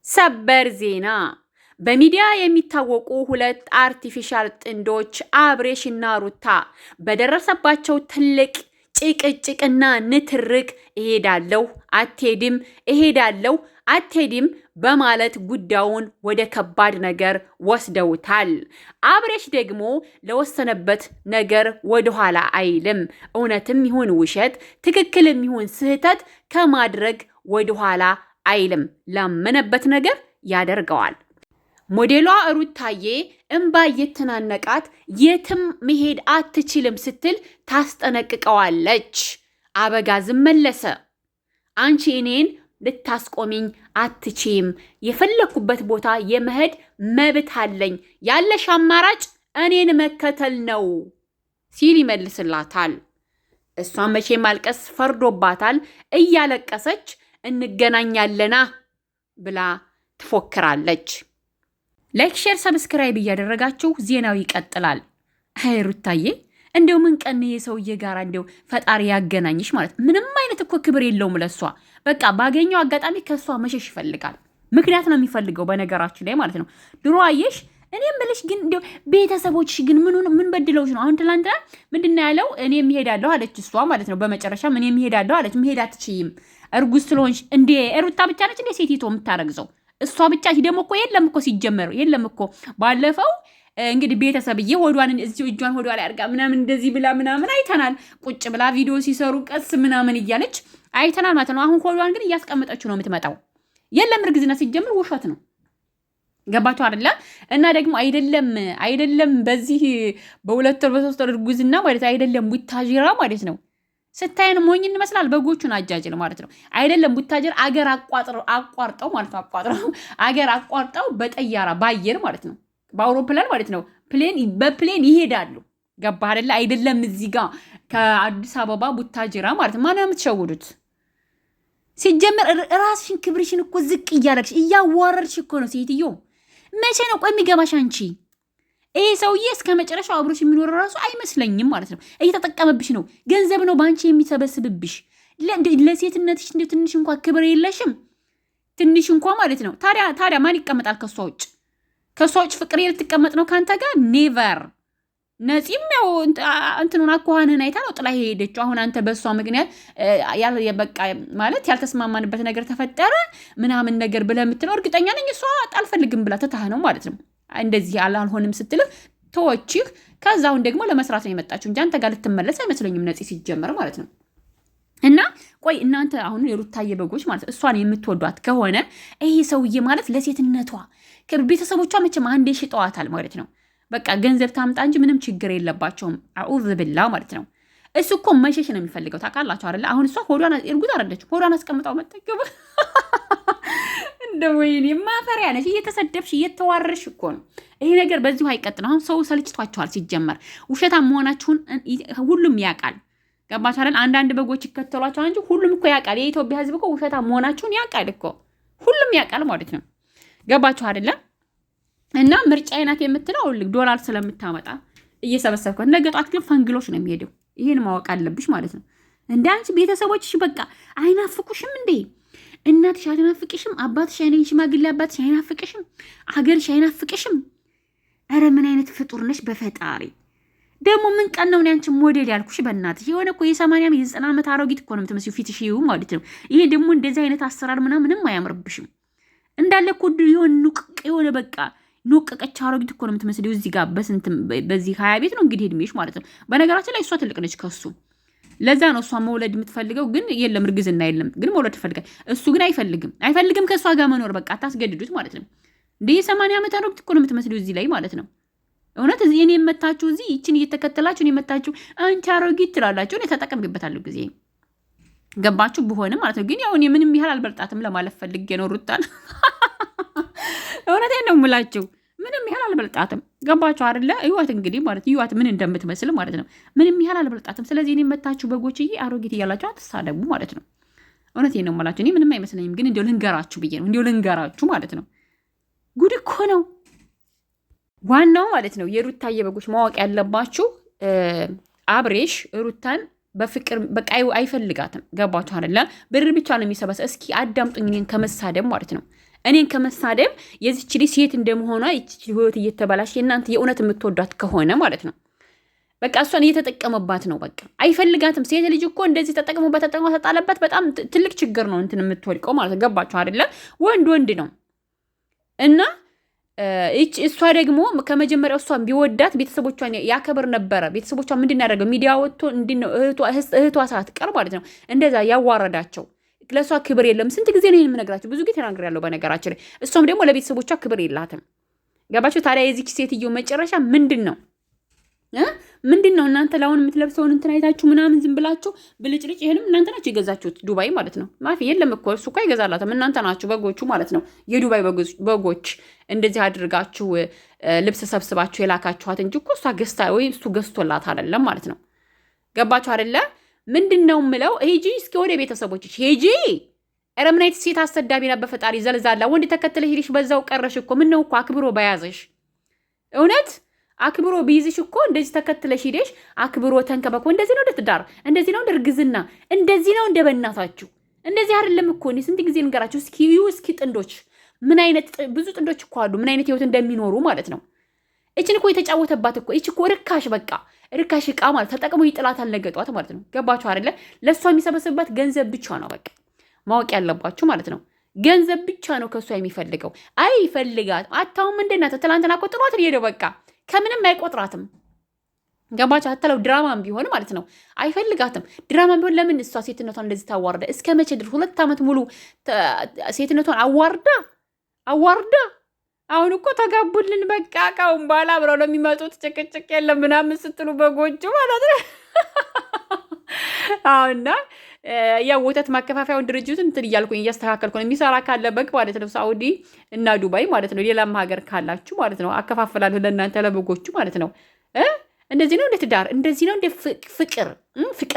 ሰበር ዜና በሚዲያ የሚታወቁ ሁለት አርቲፊሻል ጥንዶች አብሬሽና ሩታ በደረሰባቸው ትልቅ ጭቅጭቅና ንትርክ እሄዳለሁ አትሄድም እሄዳለሁ አትሄድም በማለት ጉዳዩን ወደ ከባድ ነገር ወስደውታል። አብሬሽ ደግሞ ለወሰነበት ነገር ወደኋላ አይልም። እውነትም ይሁን ውሸት፣ ትክክልም ይሁን ስህተት ከማድረግ ወደኋላ አይልም። ላመነበት ነገር ያደርገዋል። ሞዴሏ ሩታዬ እንባ እየተናነቃት የትም መሄድ አትችልም ስትል ታስጠነቅቀዋለች። አበጋዝም መለሰ፣ አንቺ እኔን ልታስቆሚኝ አትችም፣ የፈለኩበት ቦታ የመሄድ መብት አለኝ፣ ያለሽ አማራጭ እኔን መከተል ነው ሲል ይመልስላታል። እሷ መቼ ማልቀስ ፈርዶባታል። እያለቀሰች እንገናኛለና ብላ ትፎክራለች። ላይክ፣ ሼር፣ ሰብስክራይብ እያደረጋችሁ ዜናው ይቀጥላል። አይ ሩታዬ እንደው ምን ቀን የሰውዬ ጋር እንደው ፈጣሪ ያገናኝሽ ማለት ምንም አይነት እኮ ክብር የለውም ለሷ። በቃ ባገኘው አጋጣሚ ከሷ መሸሽ ይፈልጋል። ምክንያት ነው የሚፈልገው በነገራችን ላይ ማለት ነው። ድሮ አየሽ እኔም ብለሽ ግን እንደው ቤተሰቦችሽ ግን ምን በድለውሽ ነው? አሁን ትላንትና ምንድነው ያለው? እኔም እሄዳለሁ አለች እሷ ማለት ነው። በመጨረሻ እኔም እሄዳለሁ አለች። መሄድ አትችይም እርጉዝ ስለሆንሽ። እንዴ ሩታ ብቻ ነች እንዴ ሴቲቶ የምታረግዘው? እሷ ብቻ ደግሞ እኮ የለም እኮ ሲጀመር የለም እኮ ባለፈው እንግዲህ ቤተሰብዬ ሆዷን እዚሁ እጇን ሆዷ ላይ አድርጋ ምናምን እንደዚህ ብላ ምናምን አይተናል። ቁጭ ብላ ቪዲዮ ሲሰሩ ቀስ ምናምን እያለች አይተናል ማለት ነው። አሁን ሆዷን ግን እያስቀመጠችው ነው የምትመጣው። የለም እርግዝና ሲጀምር ውሸት ነው። ገባችሁ አይደለ? እና ደግሞ አይደለም በዚህ በሁለት ወር በሶስት ወር እርጉዝና ማለት አይደለም ቡታጅራ ማለት ነው። ስታየን ሞኝ እንመስላል። በጎቹን አጃጅል ማለት ነው። አይደለም ቡታጅራ አገር አቋርጠው ማለት ነው። አገር አቋርጠው በጠያራ ባየር ማለት ነው። በአውሮፕላን ማለት ነው። በፕሌን ይሄዳሉ። ገባ አይደለ? አይደለም እዚህ ጋር ከአዲስ አበባ ቡታጅራ ማለት ነው። ማን የምትሸውዱት? ሲጀመር ራስሽን ክብርሽን እኮ ዝቅ እያደረግሽ እያዋረድሽ እኮ ነው ሴትዮ። መቼ ነው ቆይ የሚገባሽ አንቺ? ይሄ ሰውዬ እስከ መጨረሻው አብሮሽ የሚኖር ራሱ አይመስለኝም ማለት ነው። እየተጠቀመብሽ ነው። ገንዘብ ነው በአንቺ የሚሰበስብብሽ። ለሴትነትሽ እንደ ትንሽ እንኳ ክብር የለሽም። ትንሽ እንኳ ማለት ነው። ታዲያ ማን ይቀመጣል ከሷ ውጭ? ከሷ ውጭ ፍቅር ልትቀመጥ ነው ከአንተ ጋር? ኔቨር። ነፂም ያው እንትኑን አኳኋንህን አይታ ነው ጥላ ሄደችው። አሁን አንተ በእሷ ምክንያት በቃ ማለት ያልተስማማንበት ነገር ተፈጠረ ምናምን ነገር ብለህ የምትለው እርግጠኛ ነኝ እሷ አልፈልግም ብላ ትታህ ነው ማለት ነው። እንደዚህ አልሆንም ስትልህ ተወችህ። ከዛ አሁን ደግሞ ለመስራት ነው የመጣችው እንጂ አንተ ጋር ልትመለስ አይመስለኝም ነፂ ሲጀመር ማለት ነው። እና ቆይ እናንተ አሁን የሩታዬ በጎች ማለት እሷን የምትወዷት ከሆነ ይሄ ሰውዬ ማለት ለሴትነቷ ቤተሰቦቿ መቼም አንዴ ሽጠዋታል ማለት ነው። በቃ ገንዘብ ታምጣ እንጂ ምንም ችግር የለባቸውም። አዑዝ ብላ ማለት ነው። እሱ እኮ መሸሽ ነው የሚፈልገው ታውቃላችሁ አይደለ? አሁን እሷ ሆዷን እርጉዝ አይደለችም። ሆዷን አስቀምጣው መጠገብ እንደ ወይኔ ማፈሪያ ነሽ። እየተሰደብሽ እየተዋረሽ እኮ ነው። ይሄ ነገር በዚሁ አይቀጥል። አሁን ሰው ሰልችቷቸዋል። ሲጀመር ውሸታም መሆናችሁን ሁሉም ያውቃል። ገባችሁ አይደል? አንዳንድ በጎች ይከተሏቸዋል እንጂ ሁሉም እኮ ያውቃል። የኢትዮጵያ ሕዝብ እኮ ውሸታም መሆናችሁን ያውቃል እኮ ሁሉም ያውቃል ማለት ነው። ገባችሁ አይደለ? እና ምርጫ አይናት የምትለው ዶላር ስለምታመጣ እየሰበሰብኳት፣ ነገ ጧት ግን ፈንግሎች ነው የሚሄደው። ይሄን ማወቅ አለብሽ ማለት ነው። እንደ አንቺ ቤተሰቦችሽ በቃ አይናፍቁሽም እንዴ? እናትሽ አይናፍቅሽም? አባትሽ ሽማግሌ አባትሽ አይናፍቅሽም? አገርሽ አይናፍቅሽም? ኧረ ምን አይነት ፍጡር ነሽ በፈጣሪ። ደግሞ ምን ቀን ነው አንቺ ሞዴል ያልኩሽ? በእናትሽ የሆነ እኮ የ80 የ90 ዓመት አሮጊት እኮ ነው የምትመስዪው ፊትሽ ይሁ ማለት ነው። ይሄ ደግሞ እንደዚህ አይነት አሰራር ምንም አያምርብሽም። እንዳለ እኮ የሆነ በቃ ኖቀቀች አሮጊት እኮ ነው የምትመስለው። እዚህ ጋር በዚህ 20 ቤት ነው እንግዲህ እድሜሽ ማለት ነው። በነገራችን ላይ እሷ ትልቅ ነች ከሱ። ለዛ ነው እሷ መውለድ የምትፈልገው። ግን የለም እርግዝና የለም፣ ግን መውለድ ትፈልጋል። እሱ ግን አይፈልግም ከእሷ ጋር መኖር። በቃ አታስገድዱት ማለት ነው። እንደ የ80 ዓመት አሮጊት እኮ ነው የምትመስለው እዚህ ላይ ማለት ነው። እውነት እኔ የመታችሁ እዚህ ይችን እየተከተላችሁ እኔ የመታችሁ አንቺ አሮጊት ትላላችሁ። እኔ ተጠቀምበታለሁ ጊዜ ገባችሁ በሆነ ማለት ነው። ግን ያው እኔ ምንም ያህል አልበልጣትም ለማለት ፈልጌ ነው ሩታን። እውነቴን ነው የምላችሁ፣ ምንም ያህል አልበልጣትም። ገባችሁ አይደለ? እዩዋት እንግዲህ ማለት እዩዋት ምን እንደምትመስል ማለት ነው። ምንም ያህል አልበልጣትም። ስለዚህ እኔ መታችሁ በጎችዬ አሮጊት እያላችሁ አትሳደቡ ማለት ነው። እውነቴን ነው የምላችሁ። እኔ ምንም አይመስለኝም፣ ግን እንዲያው ልንገራችሁ ብዬ ነው። እንዲያው ልንገራችሁ ማለት ነው። ጉድ እኮ ነው ዋናው ማለት ነው። የሩታዬ በጎች ማወቅ ያለባችሁ አብሬሽ ሩታን በፍቅር በቃ አይፈልጋትም። ገባችሁ አይደለ? ብር ብቻ ነው የሚሰበሰብ። እስኪ አዳምጡኝ እኔን ከመሳደብ ማለት ነው። እኔን ከመሳደብ የዚች ልጅ ሴት እንደመሆኗ ይቺ ህይወት እየተበላሽ የእናንተ የእውነት የምትወዷት ከሆነ ማለት ነው በቃ እሷን እየተጠቀመባት ነው። በቃ አይፈልጋትም። ሴት ልጅ እኮ እንደዚህ ተጠቅሞበት ተጣለበት በጣም ትልቅ ችግር ነው እንትን የምትወድቀው ማለት ነው። ገባችሁ አይደለ? ወንድ ነው እና እሷ ደግሞ ከመጀመሪያው እሷን ቢወዳት ቤተሰቦቿን ያከብር ነበረ። ቤተሰቦቿ ምንድን ያደረገው ሚዲያ ወጥቶ እህቷ ሳትቀር ማለት ነው እንደዛ ያዋረዳቸው። ለእሷ ክብር የለም። ስንት ጊዜ ነው የምነግራቸው? ብዙ ጊዜ ተናግሬያለሁ በነገራችን ላይ። እሷም ደግሞ ለቤተሰቦቿ ክብር የላትም። ገባችሁ? ታዲያ የዚች ሴትዮ መጨረሻ ምንድን ነው? ምንድን ነው? እናንተ ለአሁን የምትለብሰውን እንትን አይታችሁ ምናምን ዝም ብላችሁ ብልጭልጭ። ይህንም እናንተ ናችሁ የገዛችሁት ዱባይ ማለት ነው። ማፊ የለም እኮ እሱ እኮ አይገዛላትም። እናንተ ናችሁ በጎቹ ማለት ነው። የዱባይ በጎች እንደዚህ አድርጋችሁ ልብስ ሰብስባችሁ የላካችኋት እንጂ እኮ እሷ ገዝታ ወይ እሱ ገዝቶላት አይደለም ማለት ነው። ገባችሁ አይደለ? ምንድን ነው የምለው? ሂጂ እስኪ ወደ ቤተሰቦችሽ ሂጂ። ኧረ ምን አይነት ሴት አሰዳቢ ናት በፈጣሪ ዘልዛላ። ወንድ ተከትለ ሄድሽ በዛው ቀረሽ እኮ። ምን ነው እኮ አክብሮ በያዘሽ እውነት አክብሮ ቢይዝሽ እኮ እንደዚህ ተከትለሽ ሂደሽ አክብሮ ተንከባክቦ እንደዚህ ነው እንደ ትዳር፣ እንደዚህ ነው እንደ እርግዝና፣ እንደዚህ ነው እንደ በእናታችሁ። እንደዚህ አይደለም እኮ እኔ ስንት ጊዜ ንገራችሁ እስኪ ጥንዶች ምን አይነት ብዙ ጥንዶች እኮ አሉ ምን አይነት ህይወት እንደሚኖሩ ማለት ነው። እችን እኮ የተጫወተባት እኮ እች እኮ ርካሽ በቃ ርካሽ እቃ ማለት ተጠቅሞ ይጥላታል ነገ ጧት ማለት ነው። ገባችሁ አይደለ? ለእሷ የሚሰበስብባት ገንዘብ ብቻ ነው በቃ ማወቅ ያለባችሁ ማለት ነው። ገንዘብ ብቻ ነው ከእሷ የሚፈልገው። አይፈልጋት አታውም እንደናተ ትላንትና እኮ ጥሏት ሄደው በቃ ከምንም አይቆጥራትም። ገባችሁ? አተለው ድራማም ቢሆን ማለት ነው አይፈልጋትም። ድራማም ቢሆን ለምን እሷ ሴትነቷን እንደዚህ ታዋርዳ? እስከ መቼ ድረስ 2 ዓመት ሙሉ ሴትነቷን አዋርዳ አሁን እኮ ተጋቡልን በቃ ካሁን በኋላ አብረው ነው የሚመጡት። ጭቅጭቅ የለም ምናምን ስትሉ በጎጁ ማለት ነው። አሁንና ያው ወተት ማከፋፈያውን ድርጅቱን እንትን እያልኩኝ እያስተካከልኩ ነው። የሚሰራ ካለ በግ ማለት ነው ሳኡዲ እና ዱባይ ማለት ነው። ሌላም ሀገር ካላችሁ ማለት ነው አከፋፍላለሁ ለእናንተ ለበጎቹ ማለት ነው። እንደዚህ ነው እንደ ትዳር፣ እንደዚህ ነው እንደ ፍቅር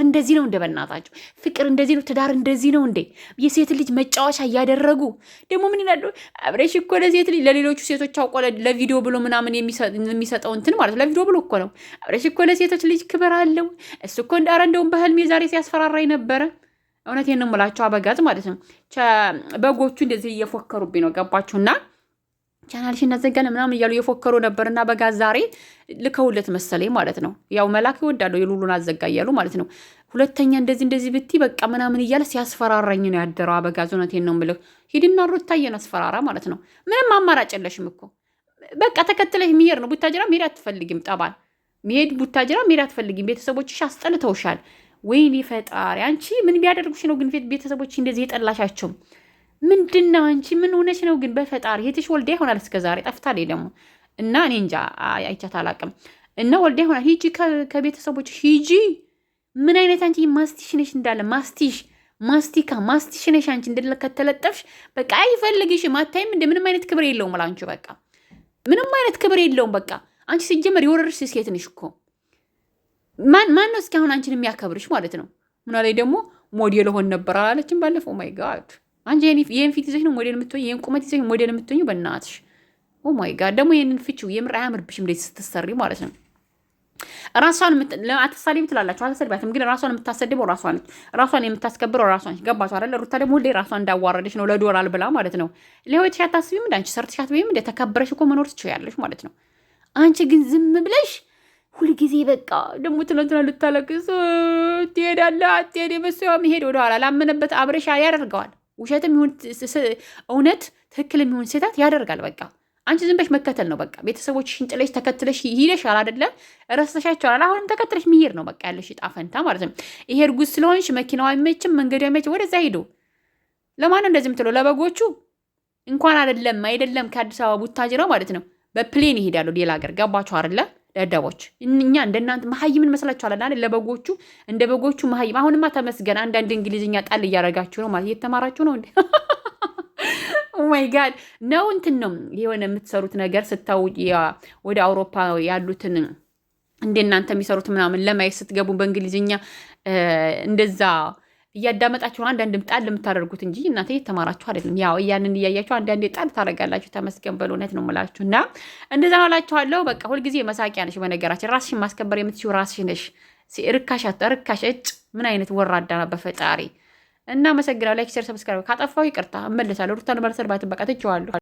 እንደዚህ ነው እንደ በእናታችሁ ፍቅር እንደዚህ ነው። ትዳር እንደዚህ ነው እንዴ? የሴት ልጅ መጫወቻ እያደረጉ ደግሞ ምን ይላሉ? አብሬሽ እኮ ለሴት ልጅ ለሌሎቹ ሴቶች አውቆ ለቪዲዮ ብሎ ምናምን የሚሰጠው እንትን ማለት ለቪዲዮ ብሎ እኮ ነው። አብሬሽ እኮ ለሴቶች ልጅ ክብር አለው። እሱ እኮ እንዳረ እንደውም በህልሜ ዛሬ ሲያስፈራራኝ ነበረ። እውነቴን ነው የምላቸው አበጋዝ ማለት ነው። በጎቹ እንደዚህ እየፎከሩብኝ ነው። ገባችሁና ቻናልሽ እናዘጋለን ምናምን እያሉ እየፎከሩ ነበርና በጋዝ ዛሬ ልከውለት መሰለኝ ማለት ነው። ያው መላክ ይወዳሉ የሉሉን አዘጋ እያሉ ማለት ነው። ሁለተኛ እንደዚህ ብቲ በቃ ምናምን እያለ ሲያስፈራራኝ ነው ያደረው አበጋዝ። እውነቴን ነው የምልህ ሂድና ሩታዬን አስፈራራ ማለት ነው። ምንም አማራጭ የለሽም እኮ በቃ ተከትለሽ የሚሄድ ነው። ቡታጅራ መሄድ አትፈልጊም። ጠባል ቡታጅራ መሄድ አትፈልጊም። ቤተሰቦችሽ አስጠልተውሻል። ወይኔ ፈጣሪ አንቺ ምን ቢያደርጉሽ ነው ግን ቤተሰቦች እንደዚህ የጠላሻቸው? ምንድነው አንቺ ምን ሆነሽ ነው ግን? በፈጣሪ የትሽ ወልዳ ይሆናል እስከ ዛሬ ጠፍታለች ደግሞ እና እኔ እንጃ አይቻት አላቅም። እና ወልዳ ይሆናል ሂጂ ከቤተሰቦች ሂጂ። ምን አይነት አንቺ ማስቲሽ ነሽ እንዳለ ማስቲሽ ነሽ አንቺ እንደከተለጠፍሽ በቃ አይፈልግሽም። አታይም እንደ ምንም አይነት ክብር የለውም ላንቺ በቃ ምንም አይነት ክብር የለውም። በቃ አንቺ ሲጀመር የወረርሽ ሴት ነሽ እኮ ማን ነው እስኪ አሁን አንቺን የሚያከብርሽ ማለት ነው? ምና ላይ ደግሞ ሞዴል ሆን ነበር አላለችም ባለፈው? ማይ ጋድ አንቺ ይሄን ፊት ይዘሽ ነው ሞዴል የምትሆኝ? ይሄን ቁመት ይዘሽ ነው ሞዴል የምትሆኝ? በእናትሽ ኦ ማይ ጋድ። ደግሞ ይሄንን ፍቺው የምር አያምርብሽም እንደዚህ ስትሰሪ ማለት ነው። ራሷን አትሳደቢ ትላላችሁ። አትሰድቢያትም፣ ግን ራሷን የምታሰድበው ራሷ ነች። ራሷን የምታስከብረው ራሷ ነች። ገባችሁ አይደለ? ሩታ ደግሞ ሁሌ ራሷን እንዳዋረደች ነው ለዶላር ብላ ማለት ነው። ለህይወትሽ አታስቢም? እንደ አንቺ ሰርተሽ አትበይም? እንደ ተከብረሽ እኮ መኖር ትችያለሽ ማለት ነው። አንቺ ግን ዝም ብለሽ ሁልጊዜ በቃ ደግሞ ትናንትና ልታለቅስ ትሄዳለህ አትሄድ መስዋ መሄድ ወደኋላ ላመነበት አብረሻ ያደርገዋል። ውሸትም ይሁን እውነት ትክክልም ይሁን ስህተት ያደርጋል። በቃ አንቺ ዝም ብለሽ መከተል ነው በቃ። ቤተሰቦችሽን ጥለሽ ተከትለሽ ሂደሻል አይደለ? ረስተሻቸዋል። አሁንም ተከትለሽ መሄድ ነው በቃ ያለሽ ዕጣ ፈንታ ማለት ነው። ይሄ እርጉዝ ስለሆንሽ መኪናው አይመችም፣ መንገዱ አይመችም፣ ወደዛ ሂዱ። ለማን እንደዚህ የምትለው? ለበጎቹ እንኳን አይደለም ከአዲስ አበባ ቡታጅራ ማለት ነው በፕሌን ይሄዳሉ ሌላ ሀገር። ገባችሁ አይደለ? ደደቦች እኛ እንደናንተ መሀይምን መስላችኋል አይደል? ለበጎቹ እንደ በጎቹ መሀይም። አሁንማ ተመስገን አንዳንድ እንግሊዝኛ ጣል እያደረጋችሁ ነው ማለት እየተማራችሁ ነው እንዴ? ኦ ማይ ጋድ ነው እንትን ነው የሆነ የምትሰሩት ነገር ስታው ወደ አውሮፓ ያሉትን እንደናንተ የሚሰሩት ምናምን ለማየት ስትገቡ በእንግሊዝኛ እንደዛ እያዳመጣችሁ አንዳንድ ጣል የምታደርጉት እንጂ እናንተ እየተማራችሁ አይደለም። ያው ያንን እያያችሁ አንዳንዴ ጣል ታደርጋላችሁ። ተመስገን በሉ። እውነት ነው የምላችሁ እና እንደዛ ነው እላችኋለሁ። በቃ ሁልጊዜ መሳቂያ ነሽ። በነገራችን ራስሽን ማስከበር የምትችይው ራስሽ ነሽ። ርካሽ እጭ ምን አይነት ወራዳ ነው በፈጣሪ እናመሰግናለሁ። ላይክ፣ ሼር፣ ሰብስክራይብ ካጠፋው ይቅርታ እመልሳለሁ። ሩታን መልሰን ባትበቃ ትቼዋለሁ።